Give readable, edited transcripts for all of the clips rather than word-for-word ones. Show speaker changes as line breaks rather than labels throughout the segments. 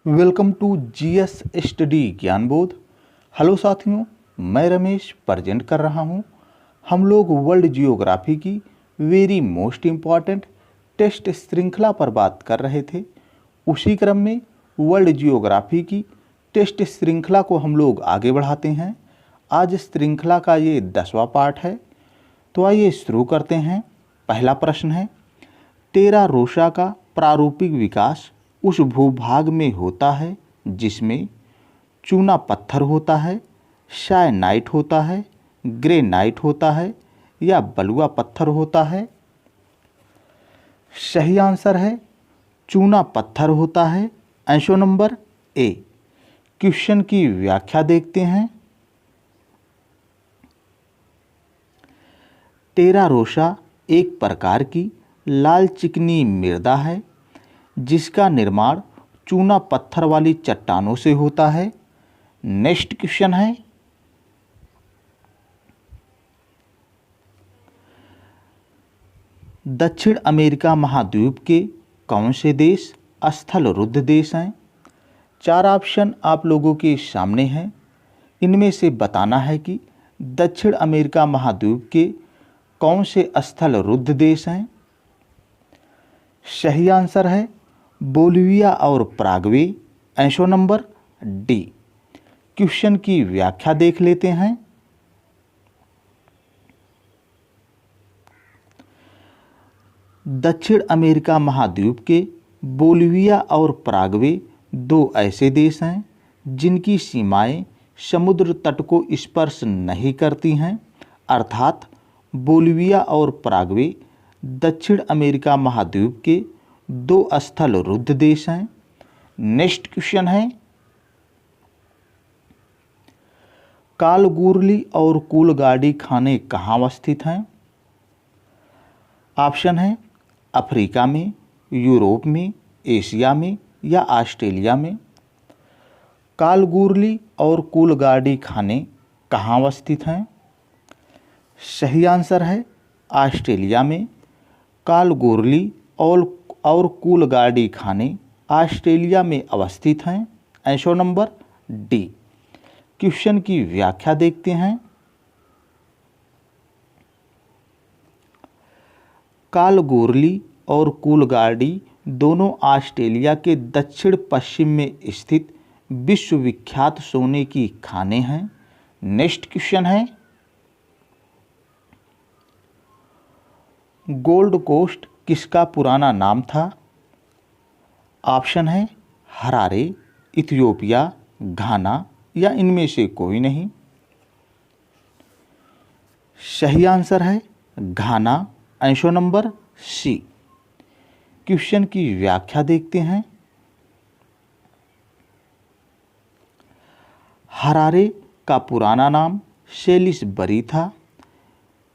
Welcome to GS study Gyanbodh. Hello साथियों, मैं Ramesh present कर रहा हूं। हम लोग वर्ल्ड जियोग्राफी की वेरी मोस्ट इम्पॉर्टेंट टेस्ट श्रृंखला पर बात कर रहे थे। उसी क्रम में वर्ल्ड जियोग्राफी की टेस्ट श्रृंखला को हम लोग आगे बढ़ाते हैं। आज श्रृंखला का ये 10वां पार्ट है। तो आइए शुरू करते हैं। पहला प्रश्न है, टेरा रोसा का प्रारूपिक विकास उस भूभाग में होता है जिसमें चूना पत्थर होता है, सायनाइट होता है, ग्रेनाइट होता है या बलुआ पत्थर होता है। सही आंसर है चूना पत्थर होता है। Answer number A. क्वेश्चन की व्याख्या देखते हैं। टेरा रोसा एक प्रकार की लाल चिकनी मृदा है जिसका निर्माण चूना पत्थर वाली चट्टानों से होता है। नेक्स्ट क्वेश्चन है, दक्षिण अमेरिका महाद्वीप के कौन से देश स्थल रुद्ध देश हैं? 4 ऑप्शन आप लोगों के सामने हैं। इनमें से बताना है कि दक्षिण अमेरिका महाद्वीप के कौन से स्थल रुद्ध देश हैं। सही आंसर है बोलिविया और Paraguay. Answer number D. Question की व्याख्या देख लेते हैं। दक्षिण अमेरिका महाद्वीप के बोलिविया और पराग्वे 2 ऐसे देश हैं जिनकी सीमाएं समुद्र तट को स्पर्श नहीं करती हैं, अर्थात बोलिविया और पराग्वे दक्षिण अमेरिका महाद्वीप के 2 स्थल रुद्ध देश हैं। नेक्स्ट क्वेश्चन है, कालगुरली और कूलगाडी खाने कहाँ अवस्थित हैं? ऑप्शन है अफ्रीका में, यूरोप में, एशिया में या ऑस्ट्रेलिया में। कालगुरली और कूलगाडी खाने कहाँ अवस्थित हैं? सही आंसर है ऑस्ट्रेलिया में। कालगुरली और कूलगाडी खाने ऑस्ट्रेलिया में अवस्थित हैं। Answer number D. क्वेश्चन की व्याख्या देखते हैं। कालगुरली और कूलगाडी दोनों ऑस्ट्रेलिया के दक्षिण पश्चिम में स्थित विश्वविख्यात सोने की खानें हैं। नेक्स्ट क्वेश्चन है, गोल्ड कोस्ट किसका पुराना नाम था? ऑप्शन है हरारे, इथियोपिया, घाना या इनमें से कोई नहीं। सही आंसर है Ghana. Answer number C. Question की व्याख्या देखते हैं। हरारे का पुराना नाम सेलिसबरी था।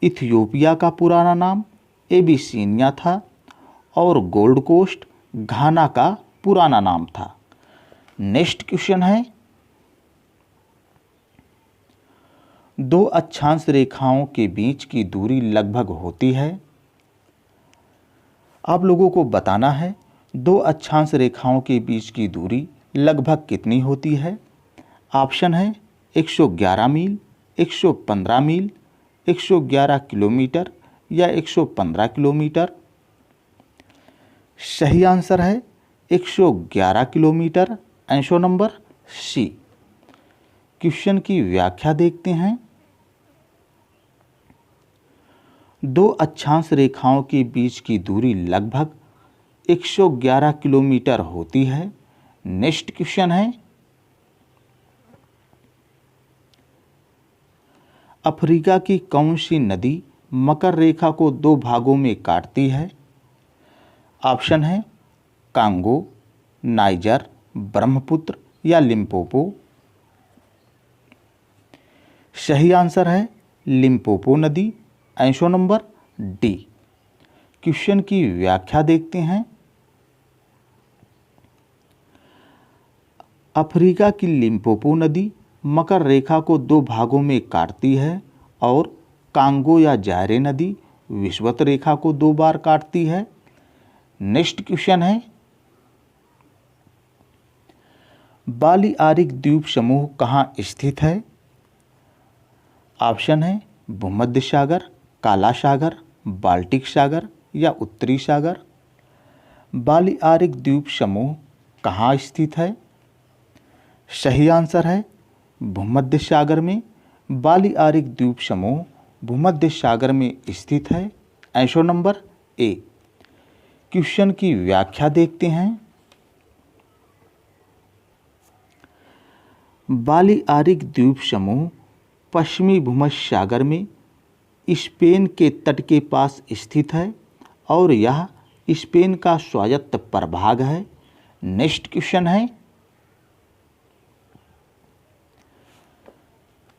इथियोपिया का पुराना नाम एबिसिनिया था और गोल्ड कोस्ट घाना का पुराना नाम था। नेक्स्ट क्वेश्चन है, 2 अक्षांश रेखाओं के बीच की दूरी लगभग होती है। आप लोगों को बताना है 2 अक्षांश रेखाओं के बीच की दूरी लगभग कितनी होती है। ऑप्शन है 111 मील, 115 मील, 111 किलोमीटर या 115 किलोमीटर। सही आंसर है 111 kilometre. Answer number C. Question की व्याख्या देखते हैं। 2 अक्षांश रेखाओं के बीच की दूरी लगभग 111 किलोमीटर होती है। नेक्स्ट क्वेश्चन है, अफ्रीका की कौन सी नदी मकर रेखा को 2 भागों में काटती है? ऑप्शन है कांगो, नाइजर, ब्रह्मपुत्र या लिम्पोपो। सही आंसर है लिम्पोपो नदी। Answer number D. क्वेश्चन की व्याख्या देखते हैं। अफ्रीका की लिम्पोपो नदी मकर रेखा को 2 भागों में काटती है और कांगो या जायरे नदी विषुवत रेखा को 2 बार काटती है। नेक्स्ट क्वेश्चन है, बालियारिक द्वीप समूह कहाँ स्थित है? ऑप्शन है भूमध्य सागर, काला सागर, बाल्टिक सागर या उत्तरी सागर। बालियारिक द्वीप समूह कहाँ स्थित है? सही आंसर है भूमध्य सागर में। बालियारिक द्वीप समूह भूमध्य सागर में स्थित है। Answer number A. क्वेश्चन की व्याख्या देखते हैं। बालियारिक द्वीप समूह पश्चिमी भूमध्य सागर में स्पेन के तट के पास स्थित है और यह स्पेन का स्वायत्त प्रभाग है। नेक्स्ट क्वेश्चन है,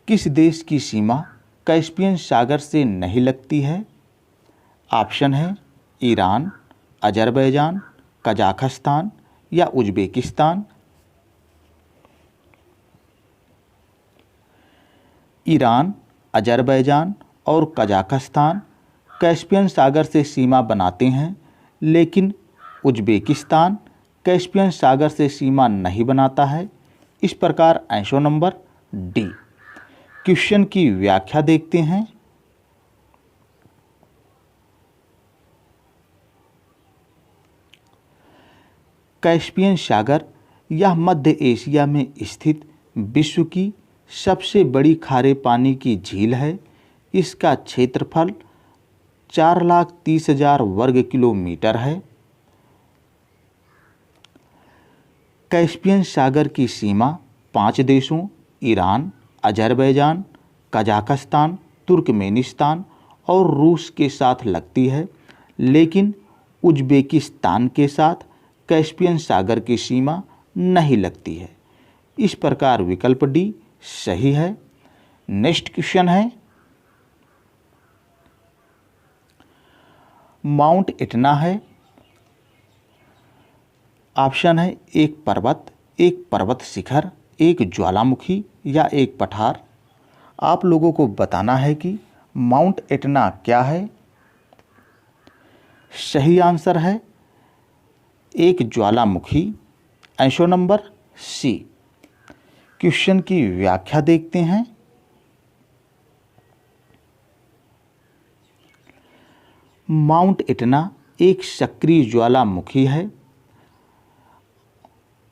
किस देश की सीमा कैस्पियन सागर से नहीं लगती है? ऑप्शन है ईरान, अजरबैजान, कजाकिस्तान या उज्बेकिस्तान। ईरान, अजरबैजान और कजाकिस्तान कैस्पियन सागर से सीमा बनाते हैं, लेकिन उज्बेकिस्तान कैस्पियन सागर से सीमा नहीं बनाता है। इस प्रकार आंसर नंबर डी। क्वेश्चन की व्याख्या देखते हैं। कैस्पियन सागर यह मध्य एशिया में स्थित विश्व की सबसे बड़ी खारे पानी की झील है। इसका क्षेत्रफल 4,30,000 वर्ग किलोमीटर है। कैस्पियन सागर की सीमा 5 देशों ईरान, अजरबैजान, कजाकिस्तान, तुर्कमेनिस्तान और रूस के साथ लगती है, लेकिन उज्बेकिस्तान के साथ कैस्पियन सागर की सीमा नहीं लगती है। इस प्रकार विकल्प डी सही है। नेक्स्ट क्वेश्चन है, माउंट एटना है। ऑप्शन है एक पर्वत, एक पर्वत शिखर, एक ज्वालामुखी या एक पठार। आप लोगों को बताना है कि माउंट एटना क्या है। सही आंसर है एक ज्वालामुखी। Answer number C. क्वेश्चन की व्याख्या देखते हैं। माउंट एटना एक सक्रिय ज्वालामुखी है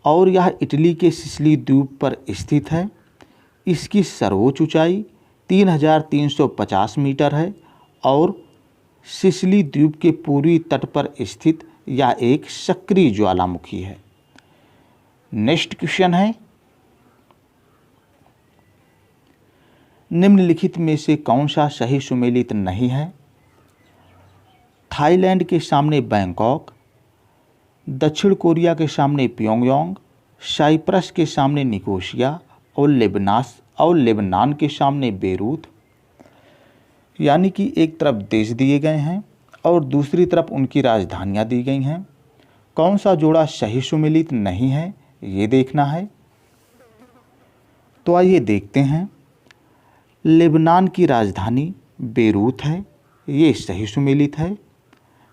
और यह इटली के सिसिली द्वीप पर स्थित है। इसकी सर्वोच्च ऊंचाई 3,350 मीटर है और सिसिली द्वीप के पूर्वी तट पर स्थित यह एक सक्रिय ज्वालामुखी है। नेक्स्ट क्वेश्चन है, निम्नलिखित में से कौन सा सही सुमेलित नहीं है? थाईलैंड के सामने बैंकॉक, दक्षिण कोरिया के सामने प्योंगयांग, साइप्रस के सामने निकोसिया और लेबनान के सामने बेरूत। यानी कि एक तरफ देश दिए गए हैं और दूसरी तरफ उनकी राजधानियां दी गई हैं। कौन सा जोड़ा सही सुमेलित नहीं है ये देखना है। तो आइए देखते हैं। लेबनान की राजधानी बेरूत है, ये सही सुमेलित है।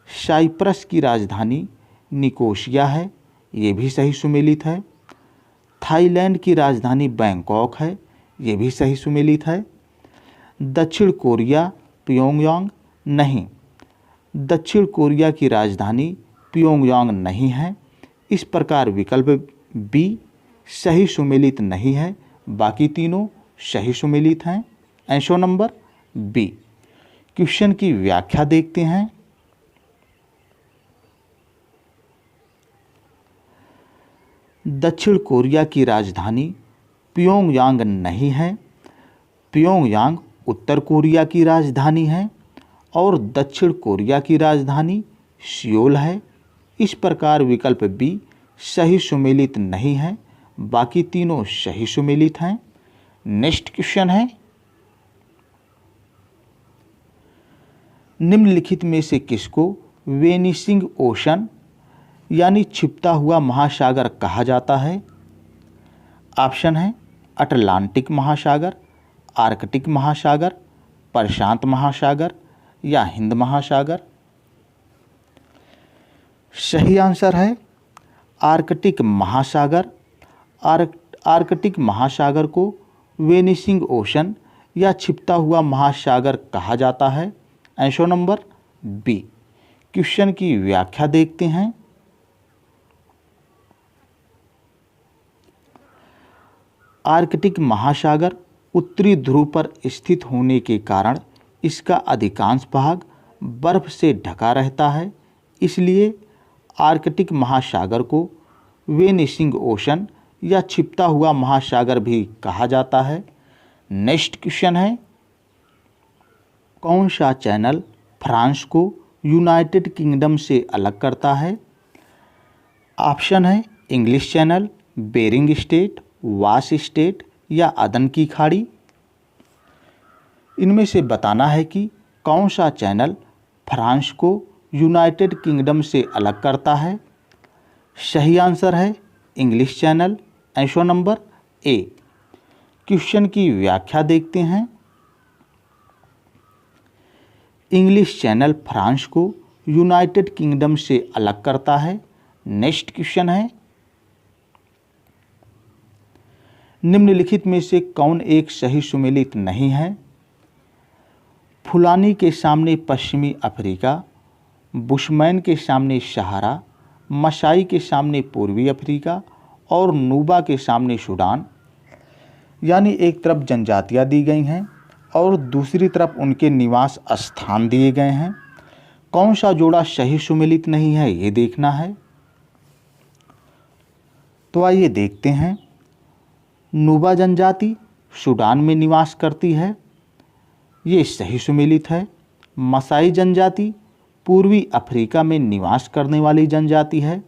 साइप्रस की राजधानी निकोसिया है, ये भी सही सुमेलित है। थाईलैंड की राजधानी बैंकॉक है, ये भी सही सुमेलित है। दक्षिण कोरिया प्योंगयांग नहीं, दक्षिण कोरिया की राजधानी प्योंगयांग नहीं है। इस प्रकार विकल्प बी सही सुमेलित नहीं है, बाकी तीनों सही सुमेलित हैं। Answer number B. क्वेश्चन की व्याख्या देखते हैं। दक्षिण कोरिया की राजधानी प्योंगयांग नहीं है। प्योंगयांग उत्तर कोरिया की राजधानी है और दक्षिण कोरिया की राजधानी सियोल है। इस प्रकार विकल्प बी सही सुमेलित नहीं है, बाकी तीनों सही सुमेलित हैं। नेक्स्ट क्वेश्चन है, निम्नलिखित में से किसको वेनिसिंग ओशन यानी छिपता हुआ महासागर कहा जाता है? ऑप्शन है अटलांटिक महासागर, आर्कटिक महासागर, प्रशांत महासागर या हिंद महासागर। सही आंसर है आर्कटिक महासागर आर्कटिक महासागर को वेनिसिंग ओशन या छिपता हुआ महासागर कहा जाता है? Answer number B. क्वेश्चन की व्याख्या देखते हैं। आर्कटिक महासागर उत्तरी ध्रुव पर स्थित होने के कारण इसका अधिकांश भाग बर्फ से ढका रहता है, इसलिए आर्कटिक महासागर को वेनिसिंग ओशन या छिपता हुआ महासागर भी कहा जाता है। नेक्स्ट क्वेश्चन है, कौन सा चैनल फ्रांस को यूनाइटेड किंगडम से अलग करता है? ऑप्शन है English Channel, Bering Strait, Wash Strait या अदन की खाड़ी। इनमें से बताना है कि कौन सा चैनल फ्रांस को यूनाइटेड किंगडम से अलग करता है। सही आंसर है English channel, answer number A. Question की व्याख्या देखते हैं। इंग्लिश चैनल फ्रांस को यूनाइटेड किंगडम से अलग करता है। नेक्स्ट क्वेश्चन है, निम्नलिखित में से कौन एक सही सुमेलित नहीं है? फुलानी के सामने पश्चिमी अफ्रीका, बुशमैन के सामने सहारा, मसाई के सामने पूर्वी अफ्रीका और नूबा के सामने सूडान। यानी एक तरफ जनजातियां दी गई हैं और दूसरी तरफ उनके निवास स्थान दिए गए हैं। कौन सा जोड़ा सही सुमेलित नहीं है ये देखना है। तो आइए देखते हैं। नूबा जनजाति सूडान में निवास करती है, ये सही सुमेलित है। मसाई जनजाति पूर्वी अफ्रीका में निवास करने वाली जनजाति है,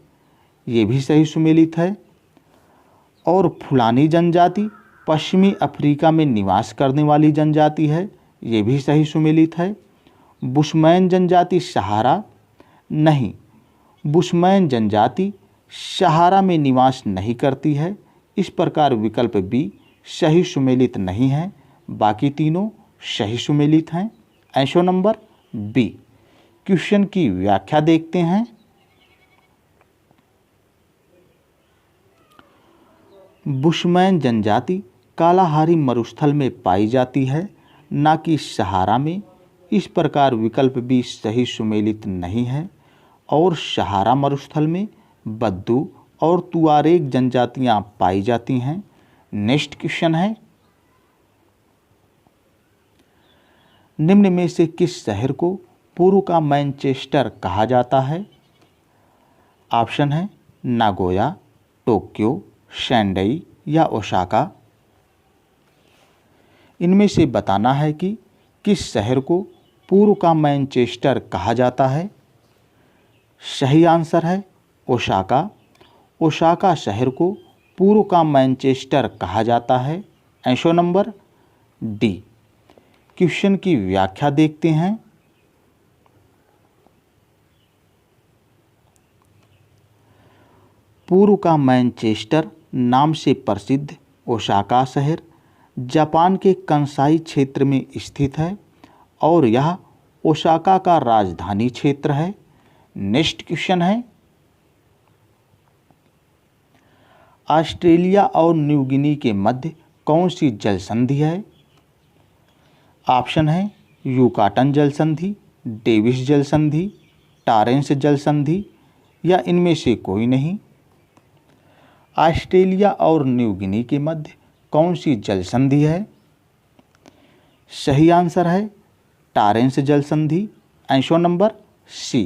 ये भी सही सुमेलित है। और फुलानी जनजाति पश्चिमी अफ्रीका में निवास करने वाली जनजाति है, ये भी सही सुमेलित है। बुशमैन जनजाति सहारा नहीं, बुशमैन जनजाति सहारा में निवास नहीं करती है। इस प्रकार विकल्प बी सही सुमेलित नहीं है, बाकी तीनों सही सुमेलित हैं। Answer number B. क्वेश्चन की व्याख्या देखते हैं। बुशमैन जनजाति कालाहारी मरुस्थल में पाई जाती है, ना कि सहारा में। इस प्रकार विकल्प बी सही सुमेलित नहीं है। और सहारा मरुस्थल में बद्दू और तुआरेग जनजातियां पाई जाती हैं। नेक्स्ट क्वेश्चन है, निम्न में से किस शहर को पूर्व का मैनचेस्टर कहा जाता है? ऑप्शन है नागोया, टोक्यो, शैंडई या ओसाका। इनमें से बताना है कि किस शहर को पूर्व का मैनचेस्टर कहा जाता है। सही आंसर है ओसाका। ओसाका शहर को पूर्व का मैनचेस्टर कहा जाता है। Answer number D. क्वेश्चन की व्याख्या देखते हैं। पूर्व का मैनचेस्टर नाम से प्रसिद्ध ओसाका शहर जापान के कंसाई क्षेत्र में स्थित है और यह ओसाका का राजधानी क्षेत्र है। नेक्स्ट क्वेश्चन है, ऑस्ट्रेलिया और न्यू गिनी के मध्य कौन सी जल संधि है? ऑप्शन है यूकाटन जल संधि, डेविस जल संधि, टॉरेंस जल संधि या इनमें से कोई नहीं। ऑस्ट्रेलिया और न्यू गिनी के मध्य कौन सी जल संधि है? सही आंसर है टॉरेंस जल संधि। Answer number C.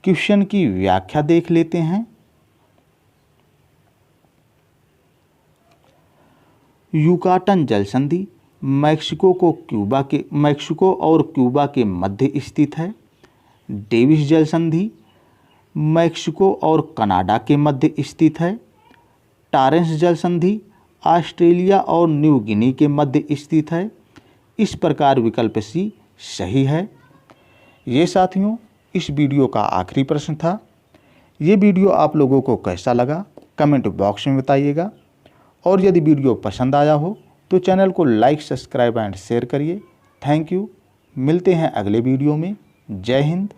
क्वेश्चन की व्याख्या देख लेते हैं। यूकाटन जल संधि मैक्सिको और क्यूबा के मध्य स्थित है। डेविस जल संधि मैक्सिको और कनाडा के मध्य स्थित है। टॉरेंस जल संधि ऑस्ट्रेलिया और न्यू गिनी के मध्य स्थित है। इस प्रकार विकल्प सी सही है। ये साथियों इस वीडियो का आखिरी प्रश्न था। ये वीडियो आप लोगों को कैसा लगा कमेंट बॉक्स में बताइएगा और यदि वीडियो पसंद आया हो तो चैनल को लाइक, सब्सक्राइब एंड शेयर करिए। Thank you. मिलते हैं अगले वीडियो में। जय हिंद।